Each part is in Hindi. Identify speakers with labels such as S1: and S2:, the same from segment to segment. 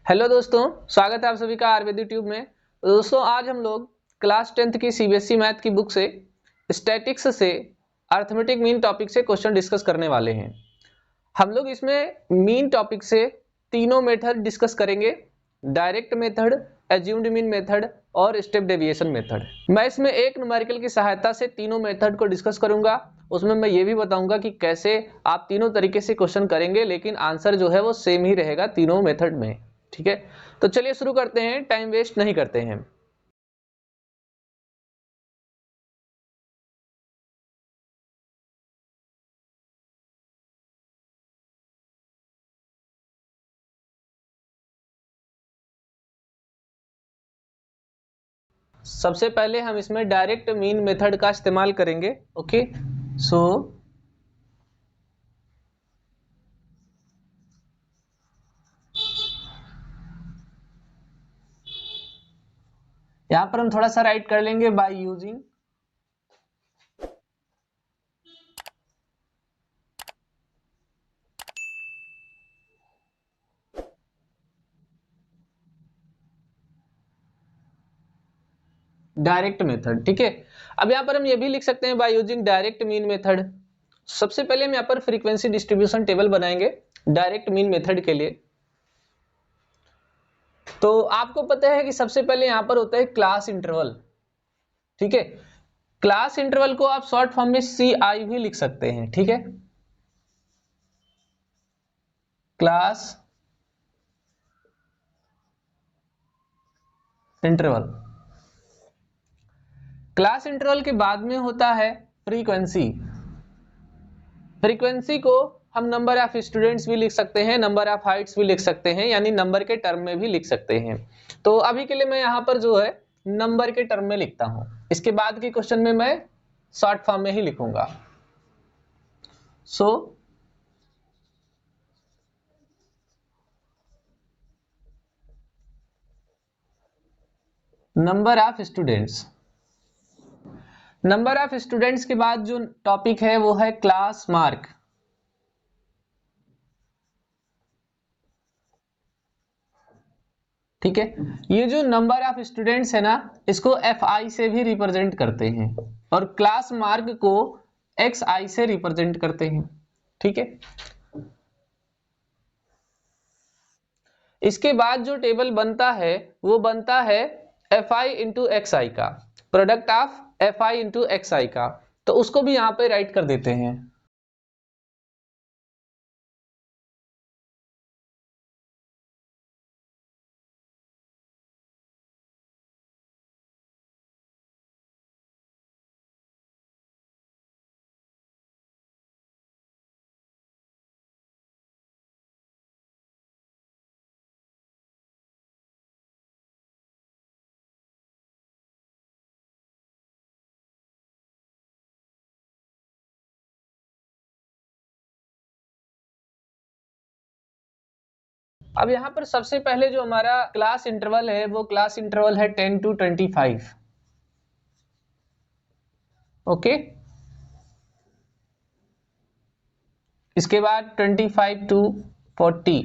S1: हेलो दोस्तों, स्वागत है आप सभी का आयुर्वेद ट्यूब में। दोस्तों आज हम लोग क्लास 10th की सीबीएसई मैथ की बुक से स्टैटिक्स से अर्थमेटिक मीन टॉपिक से क्वेश्चन डिस्कस करने वाले हैं। हम लोग इसमें मीन टॉपिक से तीनों मेथड डिस्कस करेंगे, direct method, assumed mean method और स्टेप डेविएशन मेथड। मैं इसमें एक न्यूमेरिकल की सहायता से तीनों मेथड को डिस्कस करूंगा। उसमें मैं ये भी बताऊंगा कि कैसे आप तीनों तरीके से क्वेश्चन करेंगे, लेकिन आंसर जो है वो सेम ही रहेगा तीनों मेथड में। ठीक है, तो चलिए शुरू करते हैं, टाइम वेस्ट नहीं करते हैं। सबसे पहले हम इसमें डायरेक्ट मीन मेथड का इस्तेमाल करेंगे। ओके, सो यहां पर हम थोड़ा सा राइट कर लेंगे बाय यूजिंग डायरेक्ट मेथड। ठीक है, अब यहां पर हम ये भी लिख सकते हैं by using direct mean method. सबसे पहले हम यहां पर फ्रीक्वेंसी डिस्ट्रीब्यूशन टेबल बनाएंगे डायरेक्ट मीन मेथड के लिए। तो आपको पता है कि सबसे पहले यहां पर होता है क्लास इंटरवल। ठीक है, क्लास इंटरवल को आप शॉर्ट फॉर्म में CI भी लिख सकते हैं। ठीक है, क्लास इंटरवल। क्लास इंटरवल के बाद में होता है फ्रीक्वेंसी। फ्रीक्वेंसी को हम नंबर ऑफ स्टूडेंट्स भी लिख सकते हैं, नंबर ऑफ हाइट्स भी लिख सकते हैं, यानी नंबर के टर्म में भी लिख सकते हैं। तो अभी के लिए मैं यहां पर जो है नंबर के टर्म में लिखता हूं। इसके बाद के क्वेश्चन में मैं शॉर्ट फॉर्म में ही लिखूंगा। So number of students. Number of students के बाद जो टॉपिक है वो है क्लास मार्क। ठीक है, ये जो नंबर ऑफ स्टूडेंट्स है ना, इसको FI से भी रिप्रेजेंट करते हैं और क्लास मार्क को XI से रिप्रेजेंट करते हैं। ठीक है, इसके बाद जो टेबल बनता है वो बनता है FI इंटू XI का, product of FI into XI का। तो उसको भी यहां पे राइट कर देते हैं। अब यहां पर सबसे पहले जो हमारा क्लास इंटरवल है वो क्लास इंटरवल है 10 to 25। ओके, इसके बाद 25 to 40,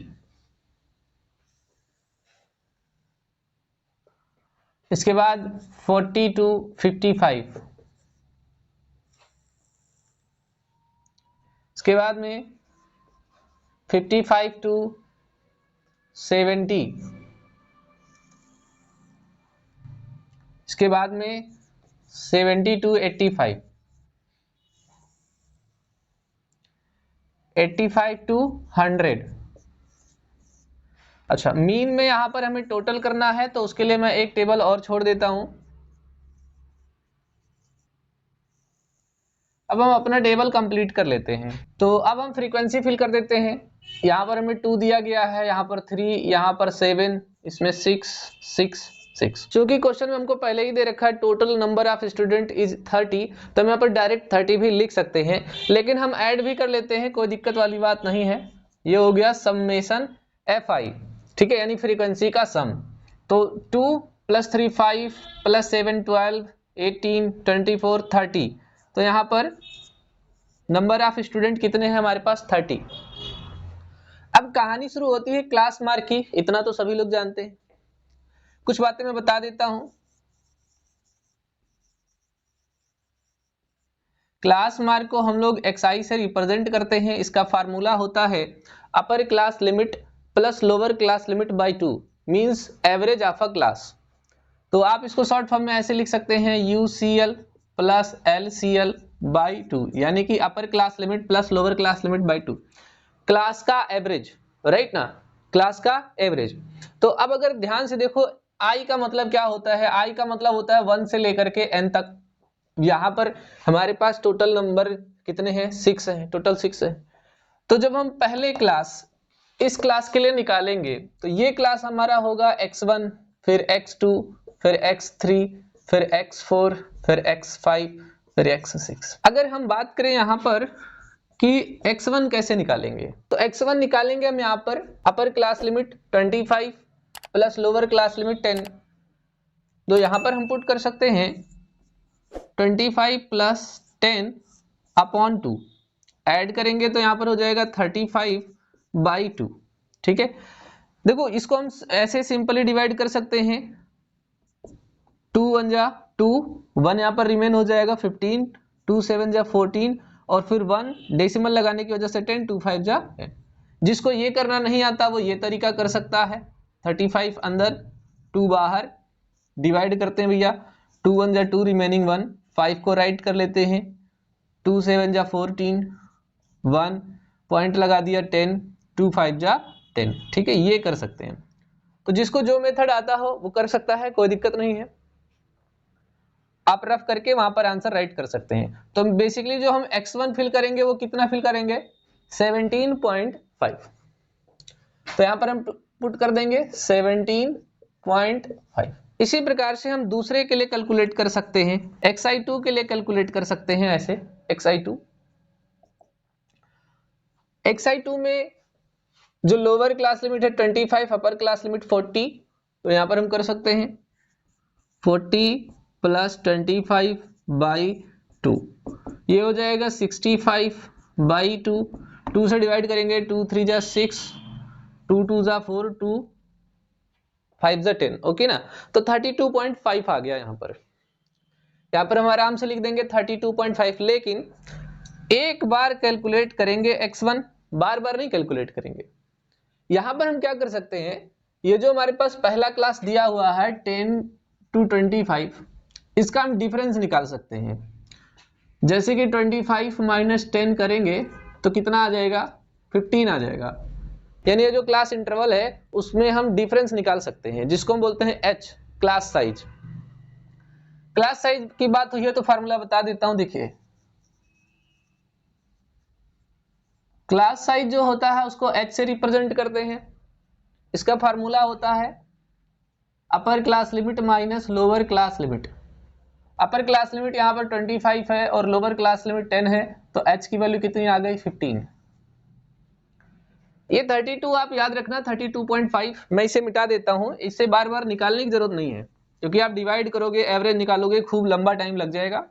S1: इसके बाद 40 to 55, इसके बाद में 55 to 70, इसके बाद में 70 to 85, 85 to 100। अच्छा, मीन में यहां पर हमें टोटल करना है तो उसके लिए मैं एक टेबल और छोड़ देता हूं। अब हम अपना टेबल कंप्लीट कर लेते हैं। तो अब हम फ्रीक्वेंसी फिल कर देते हैं। यहाँ पर हमें 2 दिया गया है, यहाँ पर 3, यहाँ पर 7, इसमें 6 6 6। चूंकि क्वेश्चन में हमको पहले ही दे रखा है total number of student is 30, तो हम यहाँ पर डायरेक्ट 30 भी लिख सकते हैं, लेकिन हम ऐड भी कर लेते हैं, कोई दिक्कत वाली बात नहीं है। ये हो गया समेशन FI। ठीक है, यानी फ्रीक्वेंसी का सम। तो 2 + 3 5 + 7 12 18 24 30। तो यहां पर नंबर ऑफ स्टूडेंट कितने हैं हमारे पास? 30। अब कहानी शुरू होती है क्लास मार्क की, इतना तो सभी लोग जानते हैं। कुछ बातें मैं बता देता हूं। क्लास मार्क को हम लोग xi से रिप्रेजेंट करते हैं। इसका फार्मूला होता है upper class limit plus lower class limit by 2 means average of a class. तो आप इसको शॉर्ट फॉर्म में ऐसे लिख सकते हैं UCL प्लस LCL बाई 2, यानी कि upper class limit plus lower class limit by 2, class का एवरेज, राइट ना, क्लास का एवरेज। तो अब अगर ध्यान से देखो, आई का मतलब क्या होता है? आई का मतलब होता है 1 से लेकर के n तक। यहां पर हमारे पास टोटल नंबर कितने हैं? 6 है, टोटल 6 है। तो जब हम पहले क्लास इस क्लास के लिए निकालेंगे तो ये क्लास हमारा होगा x1, फिर x2, फिर x3, फिर x4, फिर x5, फिर x6। अगर हम बात करें यहां पर कि x1 कैसे निकालेंगे, तो x1 निकालेंगे हम यहां पर upper class limit 25 plus lower class limit 10। तो यहां पर हम पुट कर सकते हैं 25 प्लस 10 अपॉन 2, ऐड करेंगे तो यहां पर हो जाएगा 35 बाई 2। ठीक है, देखो इसको हम ऐसे सिंपली डिवाइड कर सकते हैं। 2 1 जा 2, 1 यहां पर रिमेन हो जाएगा 15, 2 7 जा 14 और फिर 1 डेसिमल लगाने की वजह से 10, 2 5 जा 10। जिसको ये करना नहीं आता वो ये तरीका कर सकता है। 35 अंदर 2 बाहर, डिवाइड करते हैं भैया, 2 1 जा 2 रिमेनिंग 1, 5 को राइट कर लेते हैं, 2 7 जा 14, 1 पॉइंट लगा दिया 10, 2 5 जा 10। ठीक है, ये कर सकते हैं। तो जिसको जो मेथड आता हो वो कर सकता है, कोई दिक्कत नहीं है। आप रफ करके वहां पर आंसर राइट कर सकते हैं। तो बेसिकली जो हम x1 फिल करेंगे वो कितना फिल करेंगे? 17.5। तो यहां पर हम पुट कर देंगे 17.5। इसी प्रकार से हम दूसरे के लिए कैलकुलेट कर सकते हैं, xi2 के लिए कैलकुलेट कर सकते हैं ऐसे। xi2 में जो लोअर क्लास लिमिट है 25, अपर क्लास लिमिट 40, तो यहां पर हम कर सकते हैं 40 प्लस 25 बाई 2, ये हो जाएगा 65 बाई 2। 2 से डिवाइड करेंगे, 2 3 जा 6, 2 2 जा 4, 2 5 जा 10। ओके ना, तो 32.5 आ गया। यहाँ पर हम आराम से लिख देंगे 32.5। लेकिन एक बार कैलकुलेट करेंगे x1, बार बार नहीं कैलकुलेट करेंगे। यहां पर हम क्या कर सकते हैं, ये जो हमारे पास पहला क्लास दिया हुआ है 10 to 25, इसका हम डिफरेंस निकाल सकते हैं। जैसे कि 25 माइनस 10 करेंगे तो कितना आ जाएगा? 15 आ जाएगा। यानी ये जो क्लास इंटरवल है उसमें हम डिफरेंस निकाल सकते हैं, जिसको हम बोलते हैं h, class size. Class size की बात हुई है तो फार्मूला बता देता हूं। देखिए, क्लास साइज जो होता है उसको h से रिप्रेजेंट करते हैं। इसका फार्मूला होता है upper class limit minus lower class limit. Upper class limit यहाँ पर 25 है और लोअर क्लास लिमिट 10 है, तो h की वैल्यू कितनी आ गई? 15। ये 32 आप याद रखना, 32.5। मैं इसे मिटा देता हूं, इससे बार बार निकालने की जरूरत नहीं है, क्योंकि आप डिवाइड करोगे, एवरेज निकालोगे, खूब लंबा टाइम लग जाएगा।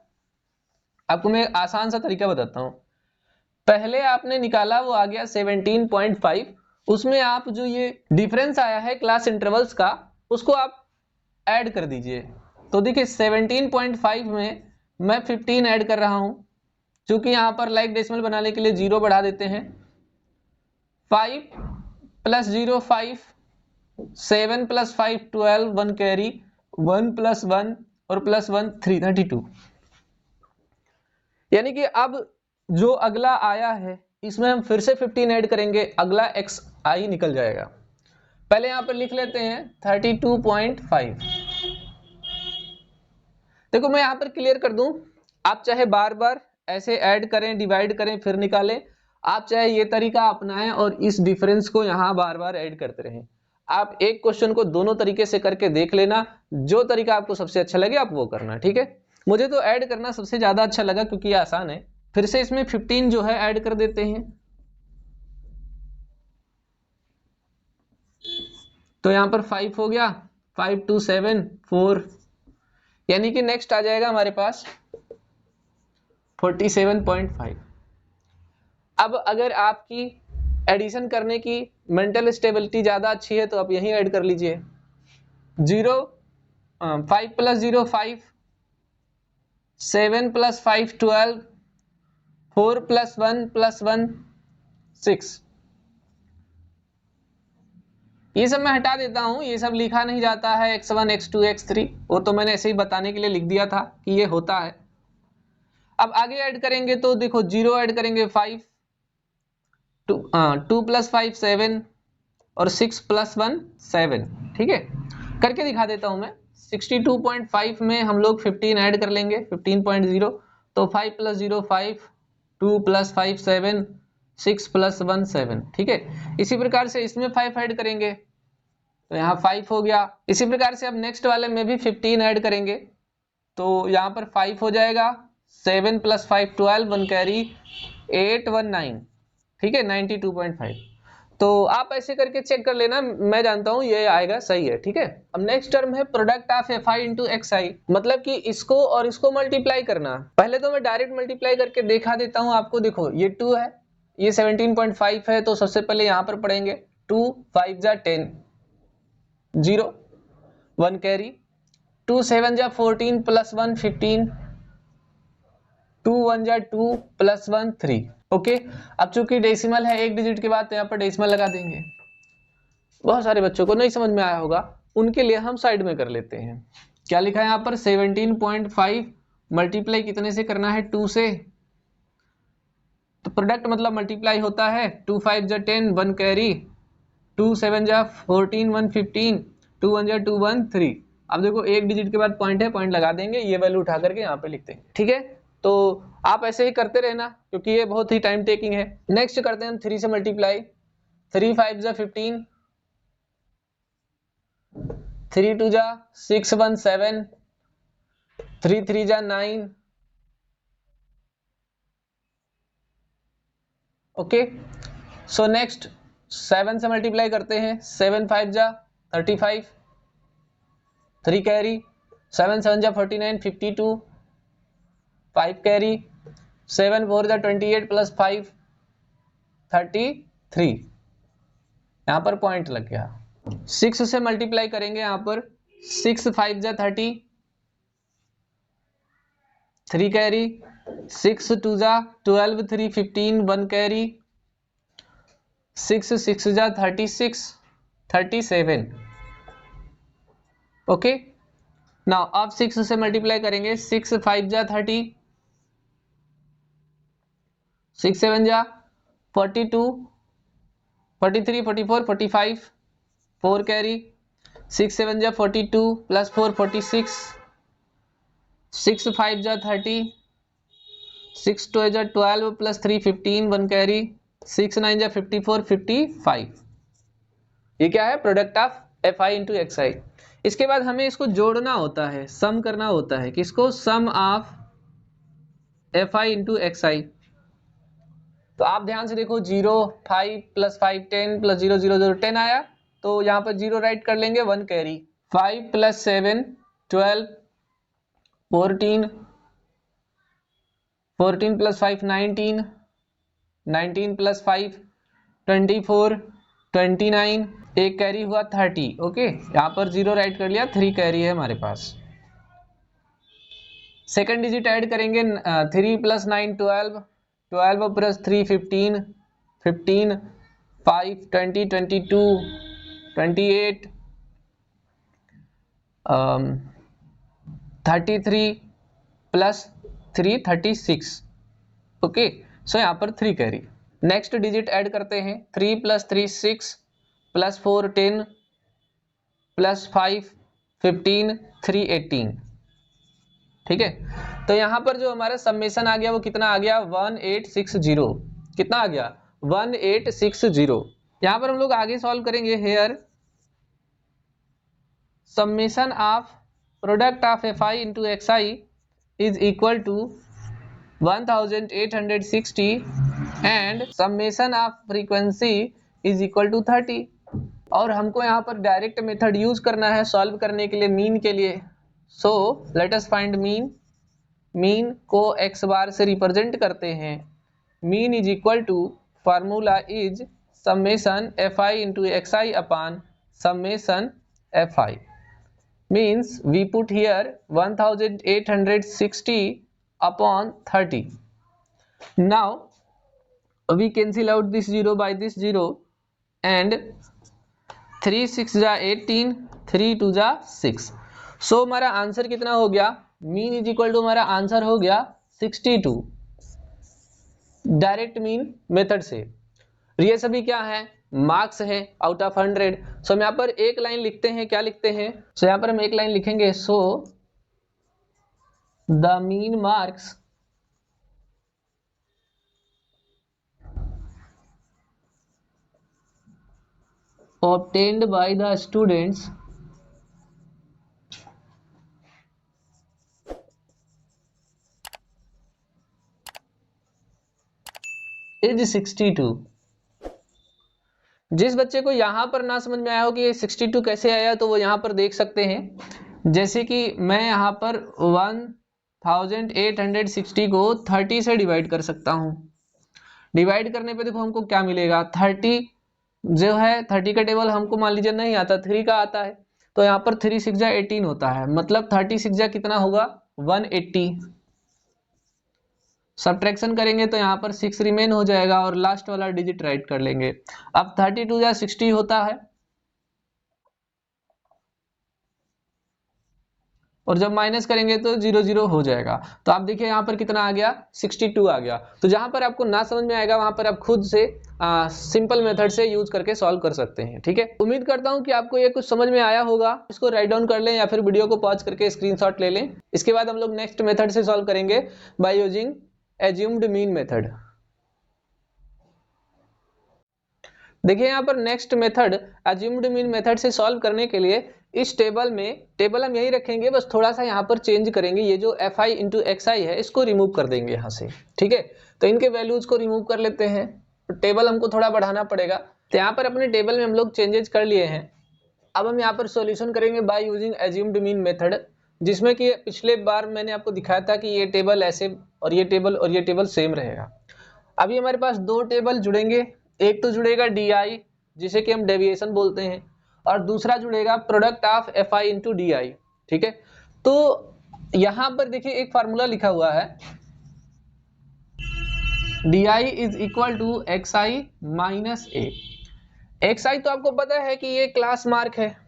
S1: आपको मैं आसान सा तरीका बताता हूं। पहले आपने निकाला, वो आ गया 17.5, उसमें आप जो ये डिफरेंस आया है क्लास इंटरवल्स का, उसको आप ऐड कर दीजिए। तो देखिए 17.5 में मैं 15 ऐड कर रहा हूं, क्योंकि यहां पर लाइक डेसिमल बनाने के लिए 0 बढ़ा देते हैं। 5 प्लस 0 5, 7 प्लस 5 12, 1 कैरी, 1 प्लस 1 और प्लस 1 3, 32। यानी कि अब जो अगला आया है इसमें हम फिर से 15 ऐड करेंगे, अगला xi निकल जाएगा। पहले यहां पर लिख लेते हैं 32.5। देखो मैं यहां पर क्लियर कर दूं, आप चाहे बार बार ऐसे ऐड करें, डिवाइड करें, फिर निकालें, आप चाहे ये तरीका अपनाएं और इस डिफरेंस को यहां बार बार ऐड करते रहें। आप एक क्वेश्चन को दोनों तरीके से करके देख लेना, जो तरीका आपको सबसे अच्छा लगे आप वो करना। ठीक है, मुझे तो ऐड करना सबसे ज्यादा अच्छा लगा क्योंकि ये आसान है। फिर से इसमें 15 जो है ऐड कर देते हैं, तो यहां पर 5 हो गया, 5 2 7 4, यानी कि नेक्स्ट आ जाएगा हमारे पास 47.5। अब अगर आपकी एडिशन करने की मेंटल स्टेबिलिटी ज़्यादा अच्छी है तो आप यहीं ऐड कर लीजिए। 5 + 0 5, 7 + 5 12, 4 + 1 + 1 6। ये सब मैं हटा देता हूं, ये सब लिखा नहीं जाता है x1 x2 x3, वो तो मैंने ऐसे ही बताने के लिए लिख दिया था कि ये होता है। अब आगे ऐड करेंगे तो देखो 0 ऐड करेंगे 5, 2 + 5 7 और 6 + 1 7। ठीक है, करके दिखा देता हूं मैं। 62.5 में हम लोग 15 ऐड कर लेंगे, 15.0, तो 5 + 0 5, 2 + 5 7, 6 + 1 7। ठीक है, इसी प्रकार से इसमें 5 ऐड करेंगे तो यहाँ 5 हो गया। इसी प्रकार से अब नेक्स्ट वाले में भी 15 ऐड करेंगे तो यहाँ पर 5 हो जाएगा, 7 + 5 12, 1 कैरी, 8 1 9। ठीक है, 92.5। तो आप ऐसे करके चेक कर लेना, मैं जानता हूं ये आएगा, सही है। ठीक है, अब नेक्स्ट टर्म है product of fi into xi, मतलब कि इसको और इसको मल्टीप्लाई करना। पहले तो मैं डायरेक्ट मल्टीप्लाई करके दिखा देता हूं आपको। देखो ये 2 है, ये 17.5 है, तो सबसे पहले यहां पर पढ़ेंगे 2 5 जा 10, 0 1 कैरी, 2 7 जा 14 + 1 15, 2 1 जा 2 + 1 3। ओके, अब चूंकि डेसिमल है एक डिजिट के बाद तो यहाँ पर डेसिमल लगा देंगे। बहुत सारे बच्चों को नहीं समझ में आया होगा, उनके लिए हम साइड में कर लेते हैं। क्या लिखा है यहाँ पर, 17.5 मल्टीप्लाई कितने से करना है, 2 से। तो प्रोडक्ट मतलब मल्टीप्लाई होता है, 2 5 जा 10, 1 कैरी, 2 7 जा 14, 1 15, 2 1 जा 2 1 3। अब देखो एक डिजिट के बाद पॉइंट है, पॉइंट लगा देंगे, ये वैल्यू उठा करके यहाँ पे लिखते हैं। ठीक है, तो आप ऐसे ही करते रहना क्योंकि ये बहुत ही टाइम टेकिंग है। नेक्स्ट करते हैं हम 3 से मल्टीप्लाई, 3 5 जा 15, 3 2 जा 6 1 7, 3 3 जा 9। ओके, सो नेक्स्ट 7 से मल्टीप्लाई करते हैं, 7 5 जा 35, 3 कैरी, 7 7 जा 49 52, 5 कैरी, 7 4 जा 28 + 5 33। यहाँ पर पॉइंट लग गया। 6 से मल्टीप्लाई करेंगे यहाँ पर, 6 5 जा 30, 3 कैरी, 6 2 जा 12, 3 15, 1 कैरी, 6 6 जा 36, 37। ओके, नाउ अब 6 से मल्टीप्लाई करेंगे, 6 5 जा 30, 6 7 जा 42, 43 44 45, 4 कैरी, 6 7 जा 42 + 4 46, 6 5 जा 30, 6 2 जा 12 + 3 15, 1 कैरी, 6 9 जा 54 55। ये क्या है, product of fi into xi। इसके बाद हमें इसको जोड़ना होता है, सम करना होता है, किसको, सम ऑफ fi इंटू xi। तो आप ध्यान से देखो, 0 5 + 5 10 + 0 0 0 10 आया, तो यहाँ पर 0 राइट कर लेंगे, 1 कैरी, 5 + 7 12, 14 14 + 5 19, 19 + 5 24, 29, एक कैरी हुआ 30। ओके, यहाँ पर 0 राइट कर लिया, 3 कैरी है हमारे पास। सेकंड डिजिट ऐड करेंगे, 3 + 9 12, 12 + 3 15, 15 5 20 22 28 33 + 3 36। ओके, सो यहाँ पर 3 कैरी। नेक्स्ट डिजिट ऐड करते हैं, 3 + 3 6 + 4 10 + 5 15 3 18। ठीक है, तो यहाँ पर जो हमारा समेशन आ गया वो कितना आ गया, 1860। कितना आ गया, 1860। यहाँ पर हम लोग आगे सॉल्व करेंगे। Here summation of product of fi into xi is equal to 1860 and summation of frequency is equal to 30। और हमको यहाँ पर डायरेक्ट मेथड यूज करना है सॉल्व करने के लिए, मीन के लिए। So let us find mean. Mean को x बार से रिप्रेजेंट करते हैं। Mean is equal to, formula is summation fi into xi upon summation fi means we put here 1860 upon 30. Now we cancel out this 0 by this 0 and 3 6 जा 18, 3 2 जा 6. सो हमारा आंसर कितना हो गया, मीन इज इक्वल टू हमारा आंसर हो गया 62 डायरेक्ट मीन मेथड से। ये सभी क्या है, मार्क्स है आउट ऑफ 100। सो हम यहाँ पर एक लाइन लिखते हैं, क्या लिखते हैं, सो यहाँ पर हम एक लाइन लिखेंगे, so the mean marks obtained by the students is 62। जिस बच्चे को यहां पर ना समझ में आया हो कि ये 62 कैसे आया, तो वो यहां पर देख सकते हैं। जैसे कि मैं यहां पर 1860 को 30 से डिवाइड कर सकता हूं। डिवाइड करने पे देखो हमको क्या मिलेगा, 30 जो है 30 का टेबल हमको मान लीजिए नहीं आता, 3 का आता है, तो यहाँ पर 3 6 जा 18 होता है, मतलब 36 जा कितना होगा 180। सब्ट्रैक्शन करेंगे तो यहाँ पर 6 रिमेन हो जाएगा और लास्ट वाला डिजिट राइट कर लेंगे। अब 32 जा 60 होता है और जब माइनस करेंगे तो 0 0 हो जाएगा। तो आप देखिए यहाँ पर कितना आ गया, 62 आ गया। तो जहां पर आपको ना समझ में आएगा वहां पर आप खुद से सिंपल मेथड से यूज करके सॉल्व कर सकते हैं। ठीक है, उम्मीद करता हूं कि आपको ये कुछ समझ में आया होगा। इसको राइट डाउन कर लें या फिर वीडियो को पॉज करके स्क्रीनशॉट ले लें। इसके बाद हम लोग नेक्स्ट मेथड से सॉल्व करेंगे by using assumed mean method. देखिए यहाँ पर next method assumed mean method से सॉल्व करने के लिए इस टेबल में, टेबल हम यही रखेंगे, बस थोड़ा सा यहाँ पर चेंज करेंगे। ये जो fi इंटू xi है इसको रिमूव कर देंगे यहाँ से। ठीक है, तो इनके वैल्यूज को रिमूव कर लेते हैं। तो टेबल हमको थोड़ा बढ़ाना पड़ेगा। तो यहाँ पर अपने टेबल में हम लोग चेंजेस कर लिए हैं। अब हम यहाँ पर सॉल्यूशन करेंगे by using assumed mean method, जिसमें कि पिछले बार मैंने आपको दिखाया था कि ये टेबल ऐसे और ये टेबल सेम रहेगा। अभी हमारे पास दो टेबल जुड़ेंगे, एक तो जुड़ेगा DI जिसे कि हम डेविएशन बोलते हैं, और दूसरा जुड़ेगा product of FI into DI। ठीक है, तो यहां पर देखिए एक फार्मूला लिखा हुआ है, DI is equal to XI minus A। XI तो आपको पता है कि ये क्लास मार्क है।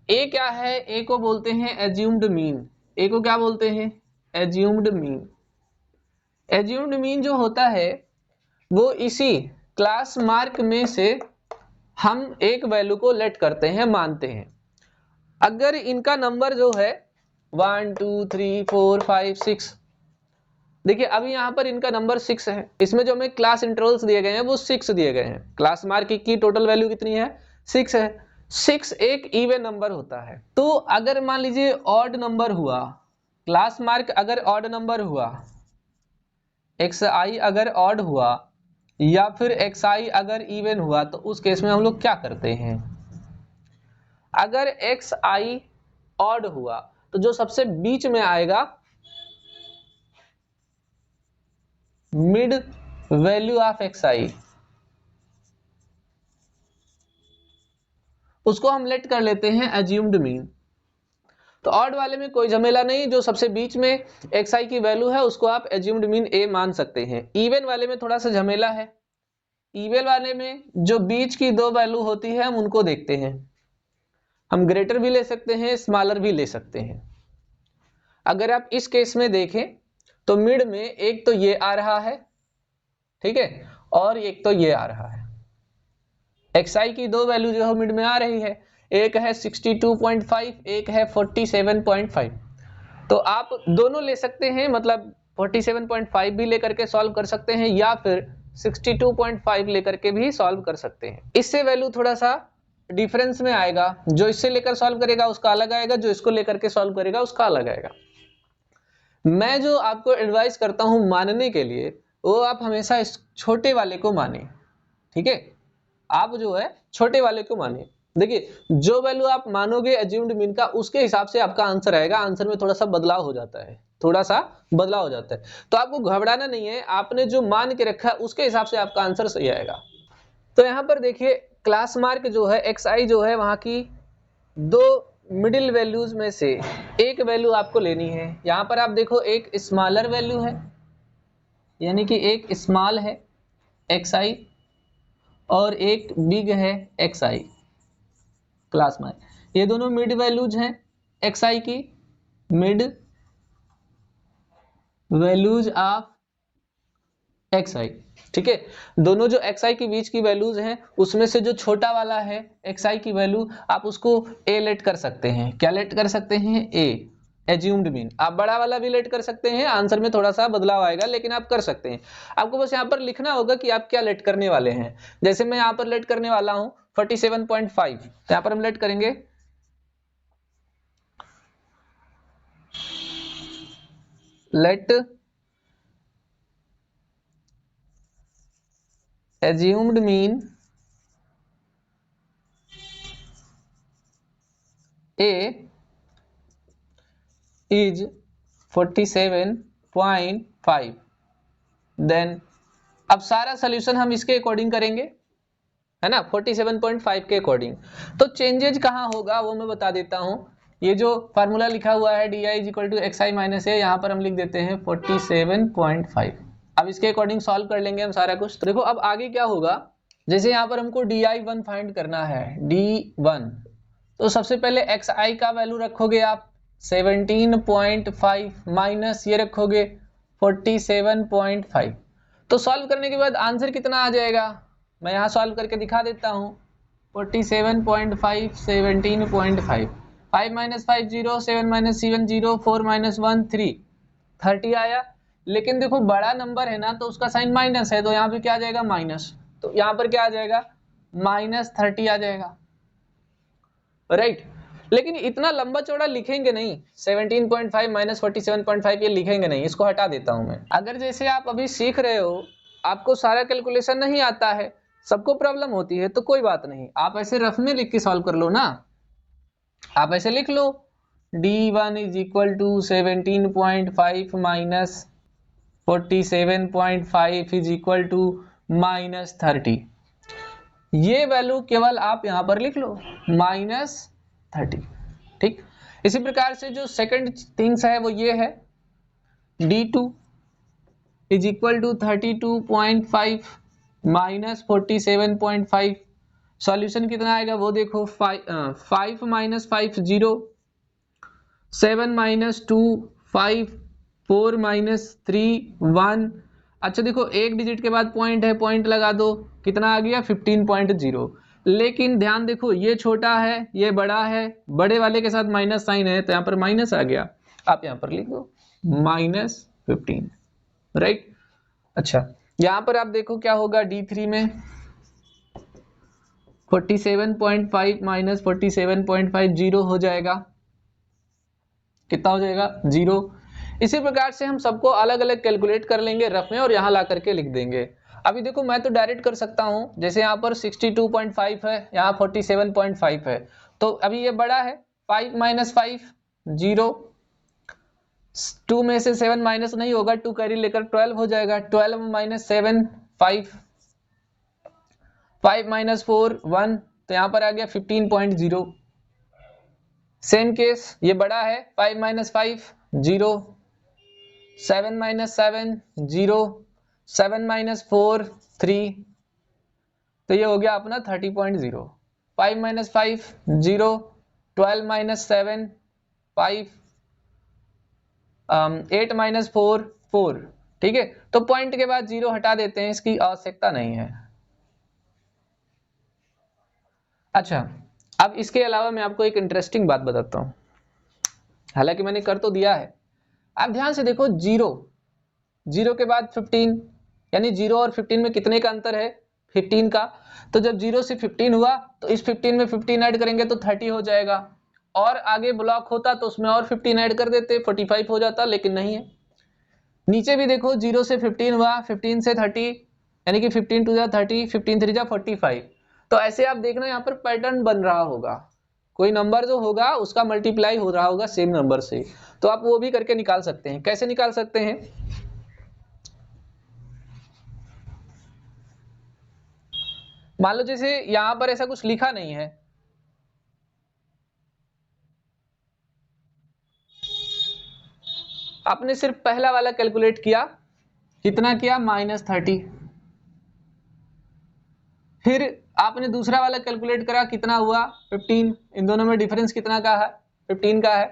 S1: A क्या है, A को बोलते हैं एज्यूम्ड मीन। A को क्या बोलते हैं, एज्यूम्ड मीन। एज्यूम्ड मीन जो होता है वो इसी क्लास मार्क में से हम एक वैल्यू को लेट करते हैं, मानते हैं। अगर इनका नंबर जो है 1 2 3 4 5 6, देखिए अभी यहाँ पर इनका नंबर 6 है। इसमें जो हमें क्लास इंटरवल्स दिए गए हैं वो 6 दिए गए हैं। क्लास मार्क की टोटल वैल्यू कितनी है, 6 है। 6 एक इवन नंबर होता है। तो अगर मान लीजिए ऑड नंबर हुआ, क्लास मार्क अगर ऑड नंबर हुआ, xi अगर ऑड हुआ या फिर xi अगर इवन हुआ, तो उस केस में हम लोग क्या करते हैं, अगर xi ऑड हुआ तो जो सबसे बीच में आएगा मिड वैल्यू ऑफ xi, उसको हम लेट कर लेते हैं एज्यूम्ड मीन। तो ऑड वाले में कोई झमेला नहीं, जो सबसे बीच में xi की वैल्यू है उसको आप एज्यूम्ड मीन a मान सकते हैं। इवन वाले में थोड़ा सा झमेला है। इवन वाले में जो बीच की दो वैल्यू होती है हम उनको देखते हैं। हम ग्रेटर भी ले सकते हैं, स्मॉलर भी ले सकते हैं। अगर आप इस केस में देखें तो मिड में एक तो ये आ रहा है, ठीक है, और एक तो ये आ रहा है। xi की दो वैल्यू जो है मिड में आ रही है, एक है 62.5, एक है 47.5। तो आप दोनों ले सकते हैं, मतलब 47.5 भी लेकर के सॉल्व कर सकते हैं या फिर 62.5 लेकर के भी सॉल्व कर सकते हैं। इससे वैल्यू थोड़ा सा डिफरेंस में आएगा। जो इससे लेकर सॉल्व करेगा उसका अलग आएगा, जो इसको लेकर के सॉल्व करेगा उसका अलग आएगा। मैं जो आपको एडवाइस करता हूं मानने के लिए, वो आप हमेशा इस छोटे वाले को माने। ठीक है, आप जो है छोटे वाले को माने। देखिए जो वैल्यू आप मानोगे एज्यूम्ड मीन का, उसके हिसाब से आपका आंसर आएगा। आंसर में थोड़ा सा बदलाव हो जाता है, थोड़ा सा बदलाव हो जाता है। तो आपको घबराना नहीं है, आपने जो मान के रखा है उसके हिसाब से आपका आंसर सही आएगा। तो यहाँ पर देखिए क्लास मार्क जो है xi जो है वहां की दो मिडिल वैल्यूज में से एक वैल्यू आपको लेनी है। यहाँ पर आप देखो एक स्मॉलर वैल्यू है, यानी कि एक स्मॉल है xi और एक बिग है xi क्लास मार्क। ये दोनों मिड वैल्यूज हैं xi की, मिड वैल्यूज ऑफ xi। ठीक है, दोनों जो xi के बीच की वैल्यूज हैं उसमें से जो छोटा वाला है xi की वैल्यू आप उसको a लेट कर सकते हैं। क्या लेट कर सकते हैं? a, assumed mean. आप बड़ा वाला भी लेट कर सकते हैं, आंसर में थोड़ा सा बदलाव आएगा लेकिन आप कर सकते हैं। आपको बस यहाँ पर लिखना होगा कि आप क्या लेट करने वाले हैं। जैसे मैं यहाँ पर लेट करने वाला हूँ 47.5, तो यहाँ पर हम लेट करेंगे let assumed mean a is 47.5। देन अब सारा सोल्यूशन हम इसके अकॉर्डिंग करेंगे, है ना, 47.5 के अकॉर्डिंग। तो चेंजेज कहाँ होगा वो मैं बता देता हूँ। ये जो फार्मूला लिखा हुआ है di = xi - a, यहाँ पर हम लिख देते हैं 47.5। अब इसके अकॉर्डिंग सॉल्व कर लेंगे हम सारा कुछ। तो देखो अब आगे क्या होगा, जैसे यहाँ पर हमको di1 फाइंड करना है, d1, तो सबसे पहले xi का वैल्यू रखोगे आप 17.5 माइनस ये रखोगे 47.5। तो सॉल्व करने के बाद आंसर कितना आ जाएगा, मैं यहाँ सॉल्व करके दिखा देता हूँ। 47.5 17.5, 5 - 5 0, 7 - 7 0, 4 - 1 3, 30 आया। लेकिन देखो बड़ा नंबर है ना तो उसका साइन माइनस है, तो यहाँ पे क्या आ जाएगा? माइनस। तो यहाँ पर क्या आ जाएगा? -30 आ जाएगा, राइट। लेकिन इतना लंबा चौड़ा लिखेंगे नहीं, 17.5 - 47.5 ये लिखेंगे नहीं, इसको हटा देता हूं मैं। अगर जैसे आप अभी सीख रहे हो, आपको सारा कैलकुलेशन नहीं आता है, सबको प्रॉब्लम होती है, तो कोई बात नहीं, आप ऐसे रफ में लिख के सॉल्व कर लो ना। आप ऐसे लिख लो d1 = 17.5 माइनस 47.5 = -30। ये वैल्यू केवल आप यहां पर लिख लो -30। ठीक, इसी प्रकार से जो सेकंड थिंग्स है वो ये है d2 = 32.5 माइनस 47.5। सॉल्यूशन कितना आएगा वो देखो, 5 - 5 0, 7 - 2 5, 4 - 3 1। अच्छा देखो एक डिजिट के बाद पॉइंट है, पॉइंट लगा दो, कितना आ गया? 15.0। लेकिन ध्यान देखो ये छोटा है ये बड़ा है, बड़े वाले के साथ माइनस साइन है तो यहाँ पर माइनस आ गया, आप यहाँ पर लिख दो -15, राइट। अच्छा यहाँ पर आप देखो क्या होगा, d3 में 47.5 माइनस 47.5 0 हो जाएगा, कितना हो जाएगा? 0। इसी प्रकार से हम सबको अलग अलग कैलकुलेट कर लेंगे रफ में और यहाँ ला करके लिख देंगे। अभी देखो मैं तो डायरेक्ट कर सकता हूँ, जैसे यहाँ पर 62.5 है, यहाँ 47.5 है, तो अभी ये बड़ा है, 5 - 5 0, 2 में से 7 माइनस नहीं होगा, 2 कैरी लेकर 12 हो जाएगा, 12 - 7 5, 5 - 4 1, तो यहाँ पर आ गया 15.0। सेम केस ये बड़ा है, 5 - 5 0, 7 - 7 0, 7 - 4 3, तो ये हो गया अपना 30.0। 5 - 5 0, 12 - 7 5, 8 - 4 4। ठीक है, तो पॉइंट के बाद 0 हटा देते हैं, इसकी आवश्यकता नहीं है। अच्छा अब इसके अलावा मैं आपको एक इंटरेस्टिंग बात बताता हूं, हालांकि मैंने कर तो दिया है। आप ध्यान से देखो, 0 के बाद 15, यानी 0 और 15 में कितने का अंतर है? 15 का। तो जब 0 से 15 हुआ तो इस 15 में 15 ऐड करेंगे तो 30 हो जाएगा, और आगे ब्लॉक होता तो उसमें और 15 ऐड कर देते 45 हो जाता, लेकिन नहीं है। नीचे भी देखो 0 से 15 हुआ, 15 से 30, यानी कि 15 2 30, 15 3 45। तो ऐसे आप देखना यहाँ पर पैटर्न बन रहा होगा, कोई नंबर जो होगा उसका मल्टीप्लाई हो रहा होगा सेम नंबर से, तो आप वो भी करके निकाल सकते हैं। कैसे निकाल सकते हैं? मान लो जैसे यहां पर ऐसा कुछ लिखा नहीं है, आपने सिर्फ पहला वाला कैलकुलेट किया, कितना किया -30, फिर आपने दूसरा वाला कैलकुलेट करा, कितना हुआ 15, इन दोनों में डिफरेंस कितना का है 15 का है,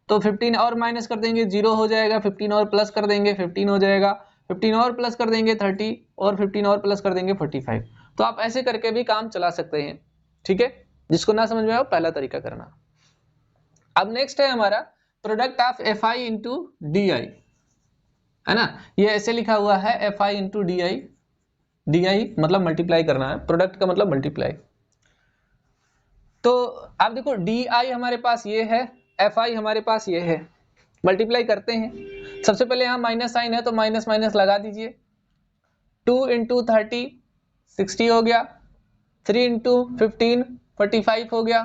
S1: तो 15 और माइनस कर देंगे 0 हो जाएगा, 15 और प्लस कर देंगे 15 हो जाएगा, 15 और प्लस कर देंगे 30 और 15 और प्लस कर देंगे 45। तो आप ऐसे करके भी काम चला सकते हैं, ठीक है। जिसको ना समझ में आए पहला तरीका करना। अब नेक्स्ट है हमारा product of F I into D आई, है ना, ये ऐसे लिखा हुआ है f I into D I, D I मतलब मल्टीप्लाई करना है, प्रोडक्ट का मतलब मल्टीप्लाई। तो आप देखो डी आई हमारे पास ये है, एफ आई हमारे पास ये है, मल्टीप्लाई करते हैं। सबसे पहले यहाँ माइनस साइन है तो माइनस माइनस लगा दीजिए, 2 इंटू 30 60 हो गया, 3 इंटू 15 45 हो गया,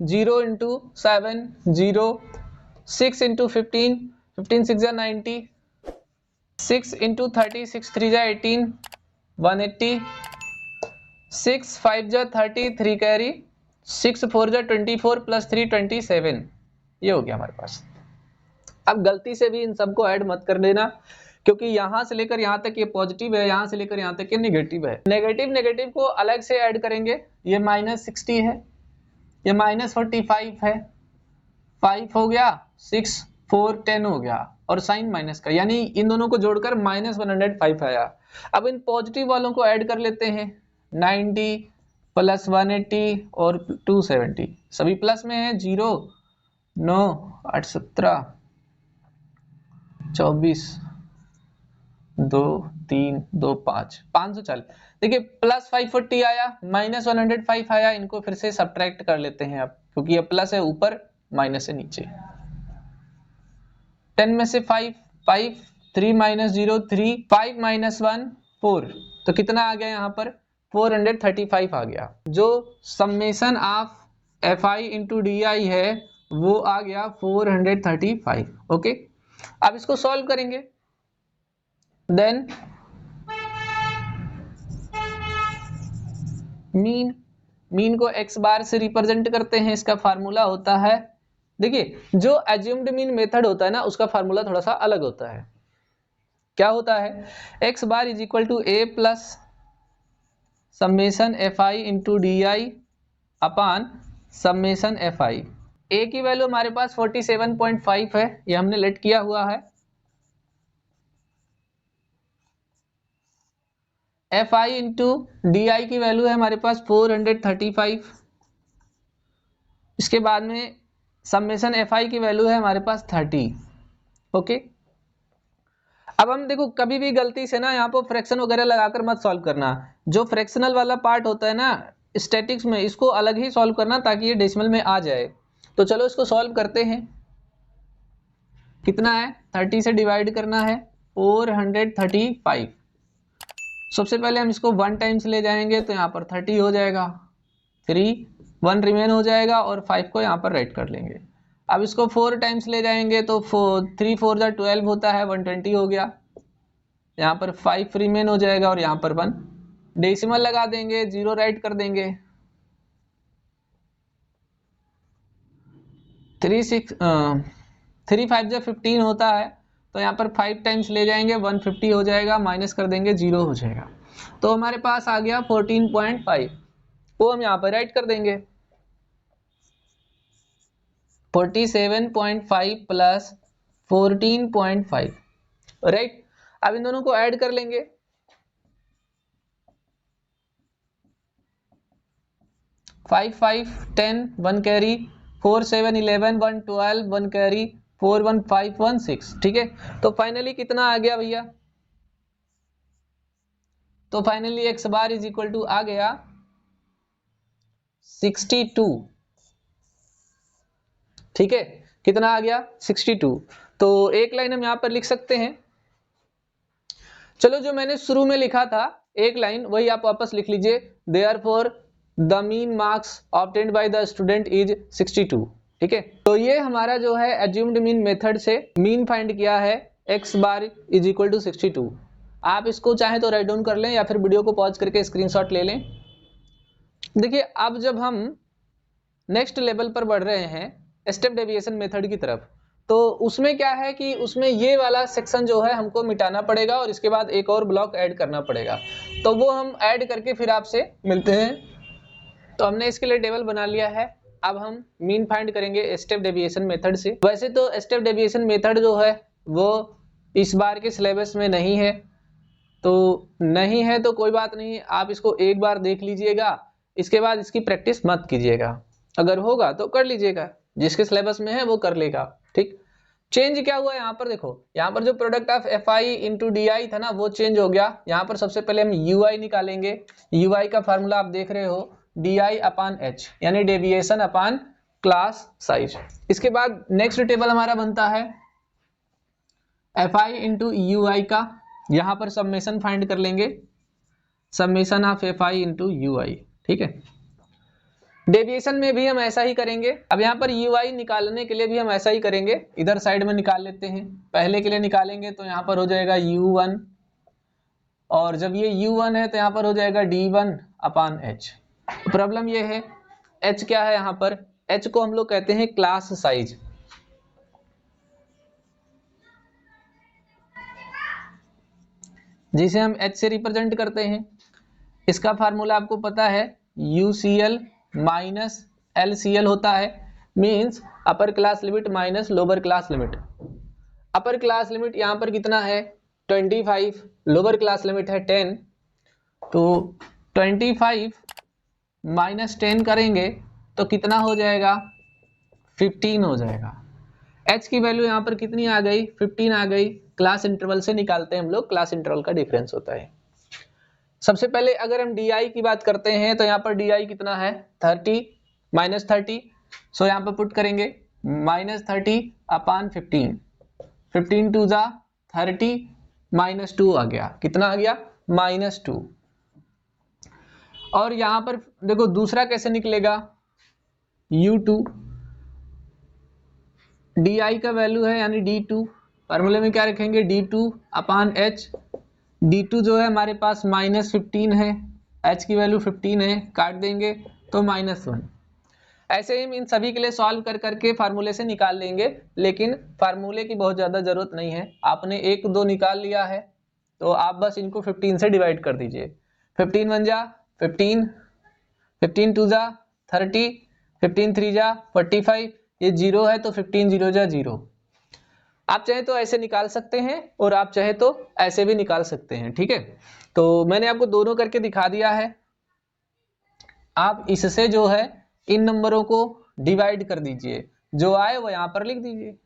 S1: 0 इंटू 7 0, 6 इंटू 15 15 6 जा 90, 6 इंटू 30 6 3 जा 18 180, 6 5 जा 30 3 कैरी, 6 4 जा 24 प्लस 3 27, ये हो गया हमारे पास। अब गलती से भी इन सबको ऐड मत कर देना, क्योंकि यहां से लेकर यहां तक ये पॉजिटिव है, यहां से लेकर यहां तक ये नेगेटिव है। नेगेटिव नेगेटिव को अलग से ऐड करेंगे, ये -60 है, ये -45 है, 5 हो गया, 6 4 10 हो गया, और साइन माइनस का, यानी इन दोनों को जोड़कर -105 आया। अब इन पॉजिटिव वालों को ऐड कर लेते हैं, 90 प्लस 180 और 270, सभी प्लस में है, 0 9 8 17 24 2 3 2 5 540। देखिए प्लस 540 आया, -105 आया, इनको फिर से सब्ट्रैक्ट कर लेते हैं अब, क्योंकि ये प्लस है ऊपर माइनस है नीचे। 10 में से 5 5, 3 - 0 3, 5 - 1 4, तो कितना आ गया यहाँ पर 435 आ गया। जो summation of F I into D आई है वो आ गया 435। ओके, अब इसको सॉल्व करेंगे, देन मीन को x बार से रिप्रेजेंट करते हैं, इसका फार्मूला होता है, देखिए जो एज्यूम्ड मीन मेथड होता है ना उसका फार्मूला थोड़ा सा अलग होता है। क्या होता है, x bar is equal to a plus summation F I into D I upon summation F I. a की वैल्यू हमारे पास 47.5 है, ये हमने लेट किया हुआ है। एफ आई इंटू डी आई की वैल्यू है हमारे पास 435। इसके बाद में समेशन एफ आई की वैल्यू है हमारे पास 30। ओके, अब हम देखो कभी भी गलती से ना यहाँ पर फ्रैक्शन वगैरह लगाकर मत सॉल्व करना, जो फ्रैक्शनल वाला पार्ट होता है ना स्टैटिक्स में, इसको अलग ही सॉल्व करना ताकि ये डेसिमल में आ जाए। तो चलो इसको सॉल्व करते हैं, कितना है 30 से डिवाइड करना है 435। सबसे पहले हम इसको 1 टाइम्स ले जाएंगे तो यहाँ पर 30 हो जाएगा, 3 1 रिमेन हो जाएगा और 5 को यहाँ पर राइट कर लेंगे। अब इसको 4 टाइम्स ले जाएंगे तो 3 4 जा 12 होता है, 120 हो गया, यहाँ पर 5 रिमेन हो जाएगा और यहाँ पर 1 डेसिमल लगा देंगे, 0 राइट कर देंगे, 3 5 जा 15 होता है, तो यहाँ पर 5 टाइम्स ले जाएंगे 150 हो जाएगा, माइनस कर देंगे 0 हो जाएगा। तो हमारे पास आ गया 14.5, वो हम यहाँ पर राइट कर देंगे, 47.5 प्लस 14.5, राइट। अब इन दोनों को ऐड कर लेंगे, 5 5 10 1 कैरी, 4 7 11 1 12 1 कैरी, 4 1 5 1 6, ठीक है। तो फाइनली कितना आ गया भैया, तो finally X bar is equal to आ गया 62, ठीक है। कितना आ गया 62। तो एक लाइन हम यहां पर लिख सकते हैं, चलो जो मैंने शुरू में लिखा था एक लाइन वही आप वापस लिख लीजिए, therefore the mean marks obtained by the student is 62, ठीक है। तो ये हमारा जो है एज्यूम्ड मीन मेथड से मीन फाइंड किया है, x bar is equal to 62। आप इसको चाहे तो राइट डाउन कर लें या फिर वीडियो को पॉज करके स्क्रीनशॉट ले लें, देखिए अब जब हम नेक्स्ट लेवल पर बढ़ रहे हैं स्टेप डेविएशन मेथड की तरफ, तो उसमें क्या है कि उसमें ये वाला सेक्शन जो है हमको मिटाना पड़ेगा और इसके बाद एक और ब्लॉक ऐड करना पड़ेगा। तो वो हम ऐड करके फिर आपसे मिलते हैं। तो हमने इसके लिए टेबल बना लिया है। अब हम मीन फाइंड करेंगे स्टेप डेविएशन मेथड से। वैसे तो स्टेप डेविएशन मेथड जो है वो इस बार के सिलेबस में नहीं है, तो कोई बात नहीं, आप इसको एक बार देख लीजिएगा, इसके बाद इसकी प्रैक्टिस मत कीजिएगा। अगर होगा तो कर लीजिएगा, जिसके सिलेबस में है वो कर लेगा। ठीक, चेंज क्या हुआ यहाँ पर देखो, यहाँ पर जो product of F I into D आई था ना वो चेंज हो गया। यहाँ पर सबसे पहले हम यू आई निकालेंगे। यू आई का फार्मूला आप देख रहे हो, डी आई अपान एच, यानी डेविएशन अपान क्लास साइज। इसके बाद नेक्स्ट टेबल हमारा बनता है f I into you i का। यहाँ पर समेशन फाइंड कर लेंगे, summation of F I into you i. ठीक है, डेविएशन में भी हम ऐसा ही करेंगे। अब यहाँ पर यू आई निकालने के लिए भी हम ऐसा ही करेंगे, इधर साइड में निकाल लेते हैं। पहले के लिए निकालेंगे तो यहाँ पर हो जाएगा u1, और जब ये u1 है तो यहाँ पर हो जाएगा d1 अपान h। प्रॉब्लम ये है h क्या है, यहाँ पर h को हम लोग कहते हैं क्लास साइज। जिसे हम h से रिप्रेजेंट करते हैं। इसका फार्मूला आपको पता है, UCL माइनस LCL होता है, means upper class limit minus lower class limit. Upper class limit यहाँ पर कितना है 25, लोअर क्लास लिमिट है 10, तो 25 माइनस 10 करेंगे तो कितना हो जाएगा 15 हो जाएगा। h की वैल्यू यहाँ पर कितनी आ गई 15 आ गई। क्लास इंटरवल से निकालते हैं हम लोग, क्लास इंटरवल का डिफरेंस होता है। सबसे पहले अगर हम डी की बात करते हैं तो यहाँ पर डी कितना है 30 माइनस 30, सो यहाँ पर पुट करेंगे माइनस 30 अपान 15, 15 टू जा 30 माइनस 2 आ गया, कितना आ गया माइनस 2। और यहाँ पर देखो दूसरा कैसे निकलेगा u2, डी का वैल्यू है यानी d2, फार्मूले में क्या रखेंगे d2 अपान h। d2 जो है हमारे पास माइनस 15 है, h की वैल्यू 15 है, काट देंगे तो -1। ऐसे ही हम इन सभी के लिए सॉल्व कर करके फार्मूले से निकाल लेंगे, लेकिन फार्मूले की बहुत ज़्यादा ज़रूरत नहीं है। आपने 1 2 निकाल लिया है तो आप बस इनको 15 से डिवाइड कर दीजिए। 15 1 जा 15, 15 2 जा 30, 15 3 जा 45, ये 0 है तो 15 0 जा 0। आप चाहे तो ऐसे निकाल सकते हैं और आप चाहे तो ऐसे भी निकाल सकते हैं। ठीक है, तो मैंने आपको दोनों करके दिखा दिया है। आप इससे जो है इन नंबरों को डिवाइड कर दीजिए, जो आए वो यहाँ पर लिख दीजिए।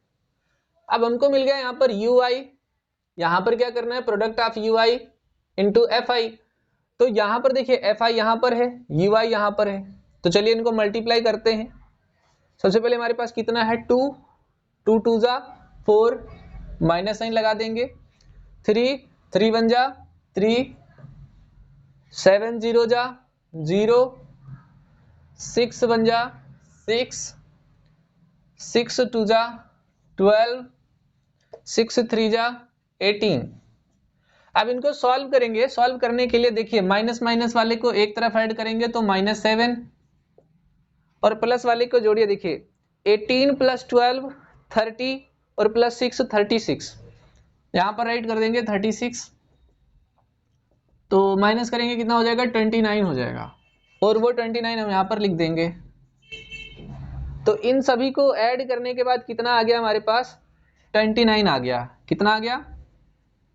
S1: अब हमको मिल गया यहाँ पर यू आई, यहाँ पर क्या करना है product of you I into F I. तो यहाँ पर देखिए एफ आई यहाँ पर है, यू आई यहाँ पर है, तो चलिए इनको मल्टीप्लाई करते हैं। सबसे पहले हमारे पास कितना है 2, 2 2 जा 4, माइनस साइन लगा देंगे, 3 3 1 जा 3, 7 0 जा 0, 6 1 जा 6, 6 2 जा 12, 6 3 जा 18। अब इनको सॉल्व करेंगे। सॉल्व करने के लिए देखिए माइनस माइनस वाले को एक तरफ ऐड करेंगे तो -7, और प्लस वाले को जोड़िए। देखिए 18 + 12 30 और +6 36, यहाँ पर राइट कर देंगे 36, तो माइनस करेंगे कितना हो जाएगा 29 हो जाएगा, और वो 29 हम यहाँ पर लिख देंगे। तो इन सभी को ऐड करने के बाद कितना आ गया हमारे पास 29 आ गया। कितना आ गया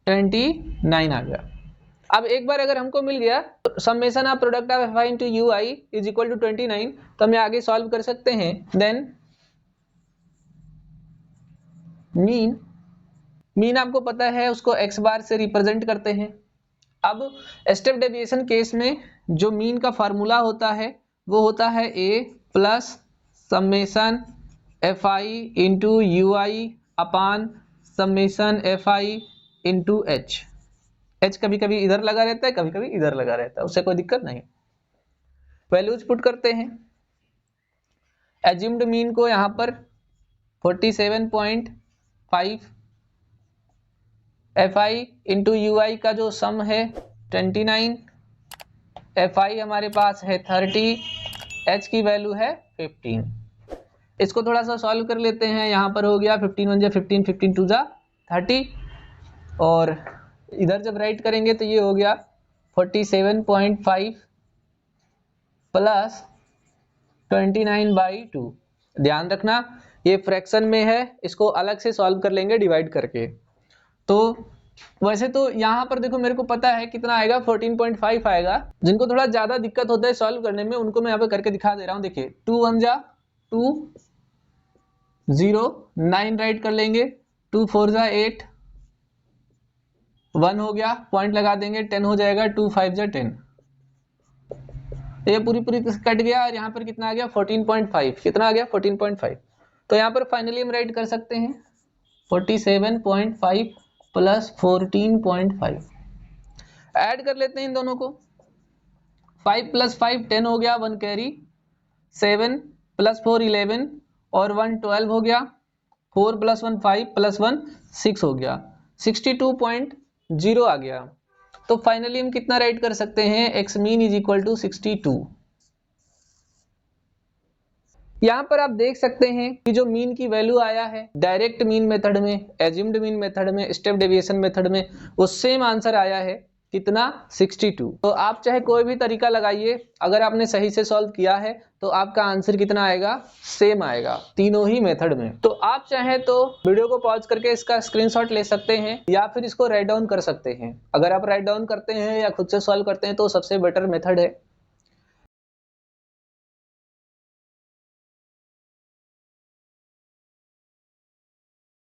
S1: 29 आ गया। अब एक बार अगर हमको मिल गया summation of product of F I into you I is equal to 29, तो हमें आगे सॉल्व कर सकते हैं। देन मीन आपको पता है उसको x बार से रिप्रेजेंट करते हैं। अब स्टेप डेविएशन केस में जो मीन का फार्मूला होता है वो होता है a plus summation F I into you I upon summation F I into H. H कभी कभी इधर लगा रहता है, कभी कभी इधर लगा रहता है, उससे कोई दिक्कत नहीं। वैल्यूज पुट करते हैं। एज्यूम्ड मीन को यहाँ पर 47.5, F I into you i का जो सम है 29, Fi हमारे पास है 30, H की वैल्यू है 15। इसको थोड़ा सा सॉल्व कर लेते हैं। यहाँ पर हो गया 15 1 जा 15, 15 2 जा 30, और इधर जब राइट करेंगे तो ये हो गया 47.5 प्लस 29/2। ध्यान रखना ये फ्रैक्शन में है, इसको अलग से सॉल्व कर लेंगे डिवाइड करके। तो वैसे तो यहाँ पर देखो मेरे को पता है कितना आएगा, 14.5 आएगा। जिनको थोड़ा ज्यादा दिक्कत होता है सॉल्व करने में उनको मैं यहाँ पे करके दिखा दे रहा हूँ। देखिए 2 1 जा 2, 0 9 राइट कर लेंगे, 2 4 जा 8, 1 हो गया, पॉइंट लगा देंगे, 10 हो जाएगा, 2 5 जा 10। ये पूरी कट गया और यहाँ पर कितना आ गया 14.5। कितना आ गया 14.5। तो यहाँ पर फाइनली हम राइट कर सकते हैं 47.5 प्लस 14.5। ऐड कर लेते हैं इन दोनों को। 5 + 5 10 हो गया, 1 कैरी, 7 + 4 11 और 1 12 हो गया, 4 + 1 5 + 1 6 हो गया, 62.0 आ गया। तो फाइनली हम कितना राइट कर सकते हैं, x mean is equal to 62। यहाँ पर आप देख सकते हैं कि जो मीन की वैल्यू आया है डायरेक्ट मीन मेथड में, एज्यूम्ड मीन मेथड में, स्टेप डेविएशन मेथड में, वो सेम आंसर आया है कितना 62। तो आप चाहे कोई भी तरीका लगाइए, अगर आपने सही से सॉल्व किया है तो आपका आंसर कितना आएगा, सेम आएगा तीनों ही मेथड में। तो आप चाहे तो वीडियो को पॉज करके इसका स्क्रीनशॉट ले सकते हैं या फिर इसको राइट डाउन कर सकते हैं। अगर आप राइट डाउन करते हैं या खुद से सॉल्व करते हैं तो सबसे बेटर मेथड है।